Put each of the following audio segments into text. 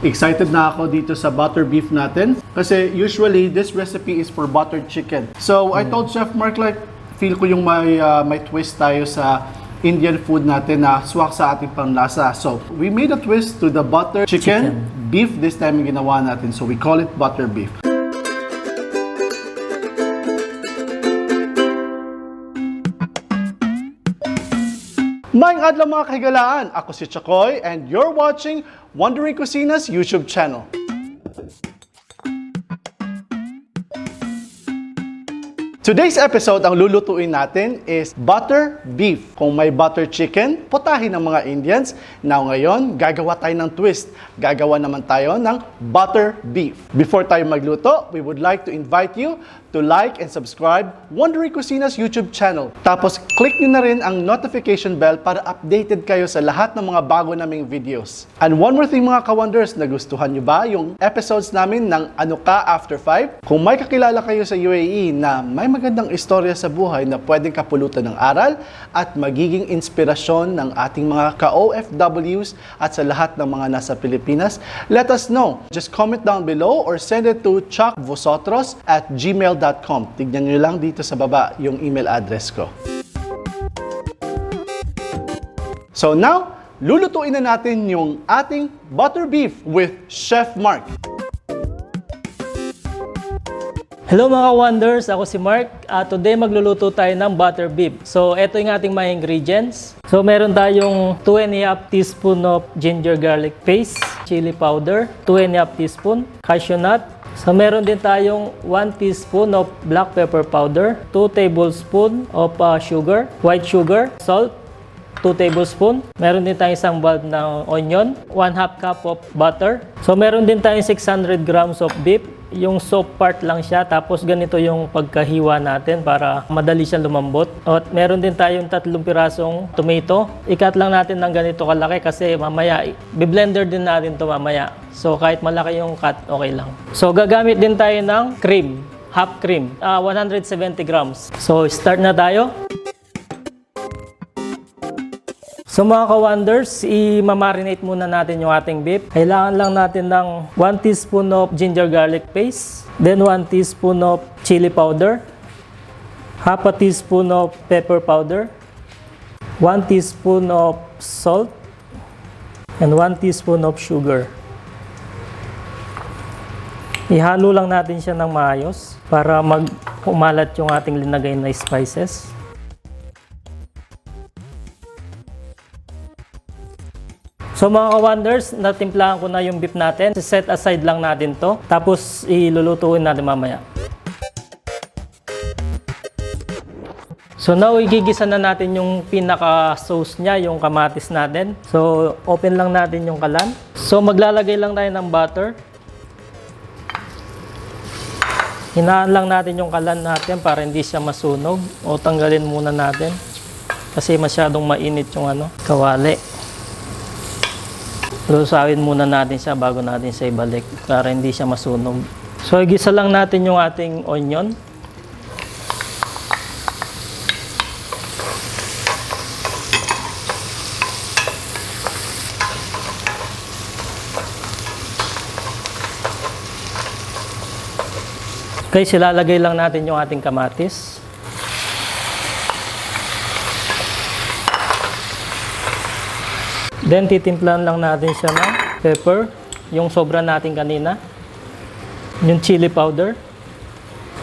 Excited na ako dito sa butter beef natin. Kasi usually, this recipe is for buttered chicken. So, I told Chef Mark like, feel ko yung may twist tayo sa Indian food natin na swak sa ating panlasa. So, we made a twist to the butter chicken. Beef this time yung ginawa natin. So, we call it butter beef. Maayong adlaw mga kahigalaan! Ako si Chakoy and you're watching Wandering Kusina's YouTube channel. Today's episode, ang lulutuin natin is butter beef. Kung may butter chicken, putahin ng mga Indians. Now ngayon, gagawa tayo ng twist. Gagawa naman tayo ng butter beef. Before tayo magluto, we would like to invite you to like and subscribe Wandering Kusina's YouTube channel. Tapos, click nyo na rin ang notification bell para updated kayo sa lahat ng mga bago naming videos. And one more thing mga ka-wonders, nagustuhan nyo ba yung episodes namin ng Ano Ka After 5? Kung may kakilala kayo sa UAE na may magandang istorya sa buhay na pwedeng kapulutan ng aral at magiging inspirasyon ng ating mga ka-OFWs at sa lahat ng mga nasa Pilipinas, let us know. Just comment down below or send it to chakvosotros@gmail.com. Tignan nyo lang dito sa baba yung email address ko. So now, lulutuin na natin yung ating butter beef with Chef Mark. Hello mga wonders, ako si Mark. Today magluluto tayo ng butter beef. So ito yung ating mga ingredients. So meron tayong 2½ teaspoon of ginger garlic paste, chili powder, 2½ teaspoon, cashew nut. So meron din tayong 1 teaspoon of black pepper powder, 2 tablespoon of sugar, white sugar, salt, 2 tablespoon. Meron din tayong isang bulb ng onion, 1/2 cup of butter. So meron din tayong 600 grams of beef. Yung soft part lang siya, tapos ganito yung pagkahiwa natin para madali siyang lumambot. At meron din tayong 3 pirasong tomato. I-cut lang natin ng ganito kalaki kasi mamaya, bi-blender din natin to mamaya. So kahit malaki yung cut, okay lang. So gagamit din tayo ng cream, half cream, 170 grams. So start na tayo. So mga ka-wonders, i-marinate muna natin yung ating beef. Kailangan lang natin ng 1 teaspoon of ginger garlic paste, then 1 teaspoon of chili powder, half a teaspoon of pepper powder, 1 teaspoon of salt, and 1 teaspoon of sugar. Ihalo lang natin siya ng maayos para mag-umalat yung ating linagay na spices. So mga ka-wonders, natimplahan ko na yung beef natin. Set aside lang natin to. Tapos ilulutuin natin mamaya. So now, igigisa na natin yung pinaka-sauce niya, yung kamatis natin. So open lang natin yung kalan. So maglalagay lang tayo ng butter. Hinaan lang natin yung kalan natin para hindi siya masunog. O tanggalin muna natin. Kasi masyadong mainit yung kawali. Lusawin muna natin siya bago natin siya ibalik para hindi siya masunog. So, igisa lang natin yung ating onion. Okay, silalagay lang natin yung ating kamatis. Then, titimplahan lang natin siya ng pepper, yung sobra natin kanina, yung chili powder,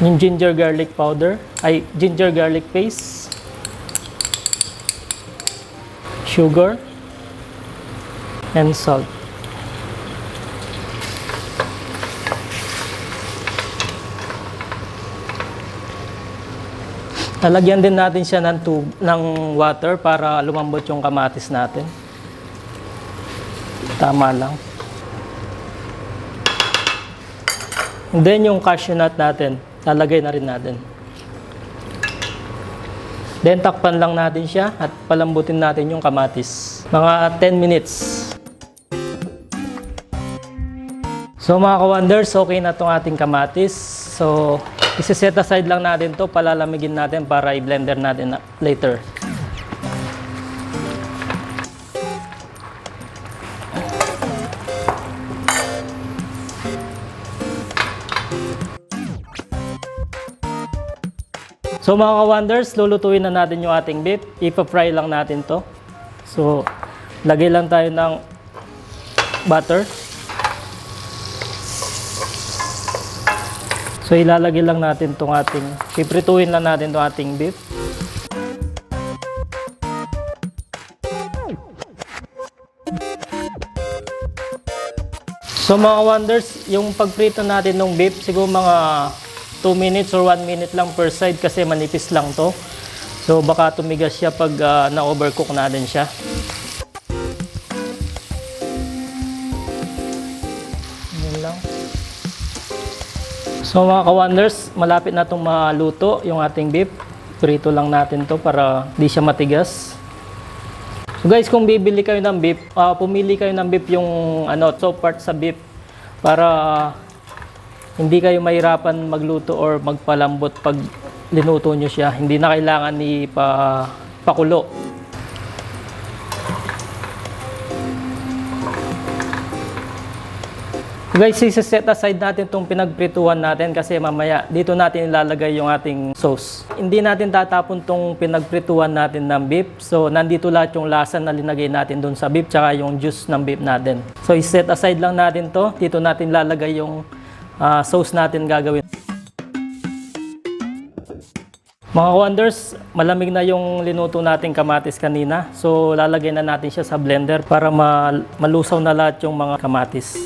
yung ginger garlic powder, ginger garlic paste, sugar, and salt. Lalagyan din natin siya ng water para lumambot yung kamatis natin. Tama lang. And then yung cashew nut natin, lalagay na rin natin. Then takpan lang natin siya at palambutin natin yung kamatis. Mga 10 minutes. So mga ka-wonders, okay na itong ating kamatis. So isi-set aside lang natin to, palalamigin natin para i-blender natin later. So mga ka-wonders, lulutuin na natin yung ating beef. Ipa-fry lang natin to. So, lagay lang tayo ng butter. So, ilalagay lang natin itong ating, piprituin lang natin itong ating beef. So mga wonders, yung pagprito natin ng beef, siguro mga 2 minutes or 1 minute lang per side kasi manipis lang to. So baka tumigas siya pag na-overcook natin siya. Yan lang. So mga ka-wonders, malapit na itong maluto yung ating beef. Prito lang natin to para di siya matigas. So guys, kung bibili kayo ng beef, pumili kayo ng beef yung top part sa beef para hindi kayo mahirapan magluto or magpalambot pag linuto nyo siya. Hindi na kailangan pakulo. Guys, set aside natin itong pinagprituhan natin kasi mamaya dito natin ilalagay yung ating sauce. Hindi natin tatapon itong pinagprituhan natin ng beef. So, nandito lahat yung lasa na linagay natin doon sa beef tsaka yung juice ng beef natin. So, set aside lang natin to. Dito natin ilalagay yung sauce natin gagawin. Mga wonders, malamig na yung linuto nating kamatis kanina. So, lalagay na natin siya sa blender para malusaw na lahat yung mga kamatis.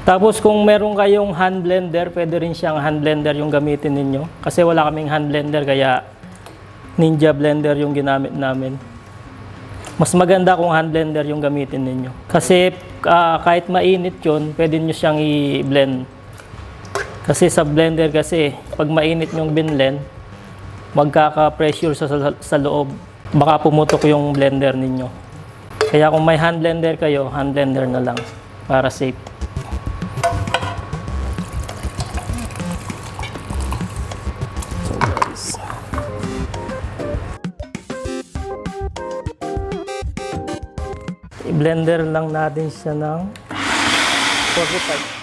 Tapos kung meron kayong hand blender, pwede rin siyang hand blender yung gamitin ninyo. Kasi wala kaming hand blender kaya Ninja blender yung ginamit namin. Mas maganda kung hand blender yung gamitin ninyo. Kasi kahit mainit yun, pwede nyo siyang i-blend. Kasi sa blender kasi, pag mainit yung binlend, magkaka-pressure sa loob. Baka pumutok yung blender ninyo. Kaya kung may hand blender kayo, hand blender na lang para safe. I-blender lang natin siya ng 45.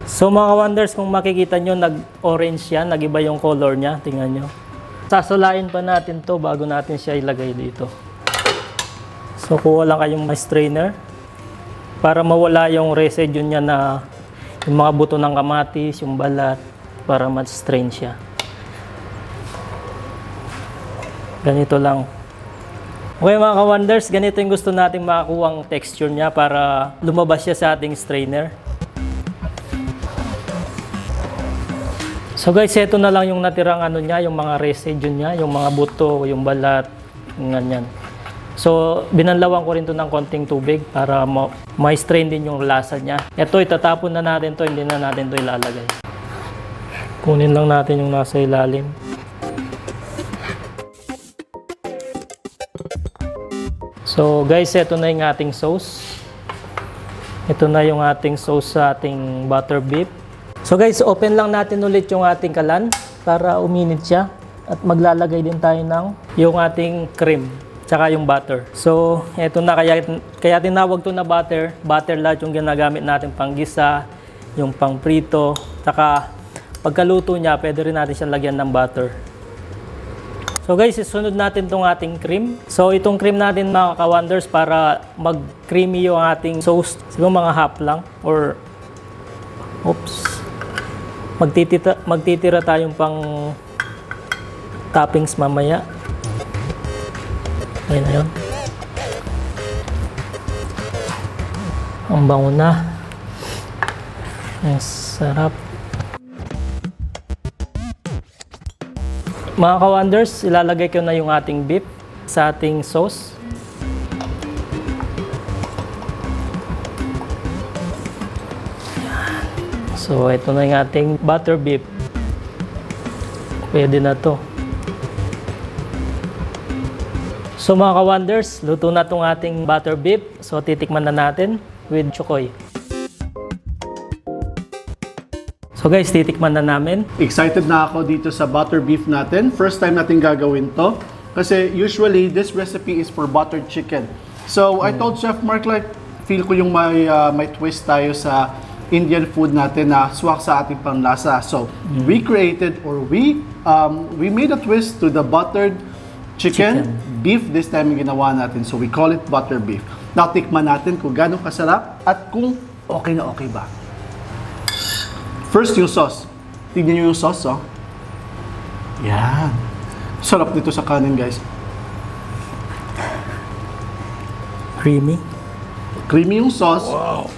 So mga wonders, kung makikita nyo, nag-orange yan, nag-iba yung color niya. Tingnan nyo. Sasulain pa natin to bago natin siya ilagay dito. So kuha lang kayong strainer para mawala yung residue niya na yung mga buto ng kamatis, yung balat, para ma-strain siya. Ganito lang. Okay mga ka-wonders, ganito yung gusto nating makakuha ang texture niya para lumabas siya sa ating strainer. So guys, ito na lang yung natirang niya, yung mga residue niya, yung mga buto, yung balat, ganyan. So binanlawan ko rin to ng konting tubig para ma-strain din yung lasa niya. Ito, itatapon na natin to, hindi na natin to ilalagay. Kunin lang natin yung nasa ilalim. So guys, ito na yung ating sauce. Ito na yung ating sauce sa ating butter beef. So guys, open lang natin ulit yung ating kalan para uminit siya. At maglalagay din tayo ng yung ating cream, tsaka yung butter. So ito na, kaya tinawag to na butter. Butter lahat yung ginagamit natin pang gisa, yung pang prito. Tsaka pagkaluto niya, pwede rin natin siyang lagyan ng butter. So guys, isunod natin itong ating cream. So itong cream natin mga ka-wonders para mag-creamy yung ating sauce. Siguro mga half lang or magtitira tayong pang toppings mamaya. Ayun na yun. Ang bango na. Ang sarap. Mga ka-wonders, ilalagay ko na yung ating beef sa ating sauce. So, ito na yung ating butter beef. Pwede na to. So, mga ka-wonders, luto na itong ating butter beef. So, titikman na natin with Chakoy. So guys, titikman na namin. Excited na ako dito sa butter beef natin. First time natin gagawin to. Kasi usually, this recipe is for buttered chicken. So, I told Chef Mark like, feel ko yung may twist tayo sa Indian food natin na swak sa ating panlasa. So, we created or we made a twist to the buttered chicken, beef this time yung ginawa natin. So, we call it butter beef. Now, tikman natin kung gano'ng kasarap at kung okay na okay ba. First, yung sauce. Tignan nyo yung sauce, oh. Yan. Sarap nito sa kanin, guys. Creamy. Creamy yung sauce. Wow.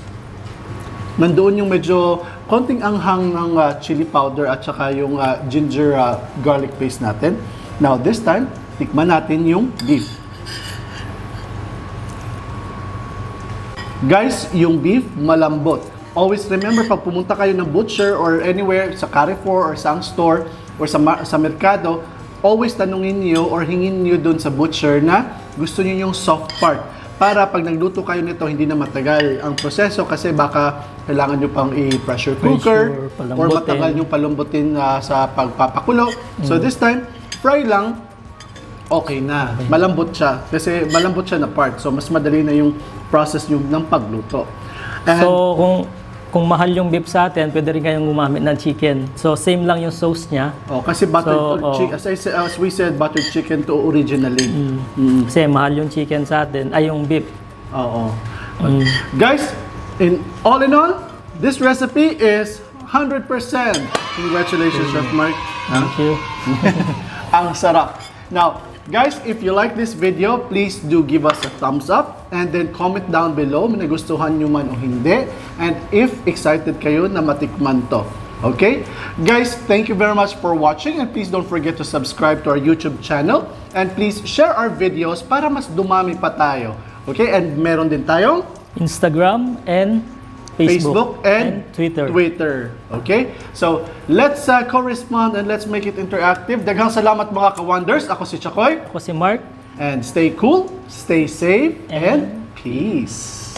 Nandoon yung medyo konting anghang ng chili powder at saka yung ginger garlic paste natin. Now, this time, tikman natin yung beef. Guys, yung beef malambot. Always remember, pag pumunta kayo ng butcher or anywhere, sa Carrefour or sa store or sa merkado, always tanungin niyo or hingin niyo doon sa butcher na gusto niyo yung soft part. Para pag nagluto kayo nito, hindi na matagal ang proseso kasi baka kailangan nyo pang i-pressure cooker or matagal nyo palambutin sa pagpapakulo. So this time, fry lang, okay na. Malambot siya kasi malambot siya na part. So mas madali na yung process nyo ng pagluto. And, so kung mahal yung beef sa atin, pwede rin kayong gumamit ng chicken. So same lang yung sauce niya. kasi buttered chicken, as we said, buttered chicken to originally. Kasi mahal yung chicken sa atin, ay yung beef. Oo. Guys, all in all, this recipe is 100%. Congratulations, Chef Mark. Thank you. Ang sarap. Now, guys, if you like this video, please do give us a thumbs up and then comment down below kung nagustuhan nyo man o hindi and if excited kayo na matikman to. Okay? Guys, thank you very much for watching and please don't forget to subscribe to our YouTube channel and please share our videos para mas dumami pa tayo. Okay? And meron din tayong Instagram and Facebook and Twitter. Okay? So, let's correspond and let's make it interactive. Daghang salamat mga ka-wonders. Ako si Chakoy. Ako si Mark. And stay cool, stay safe, and peace.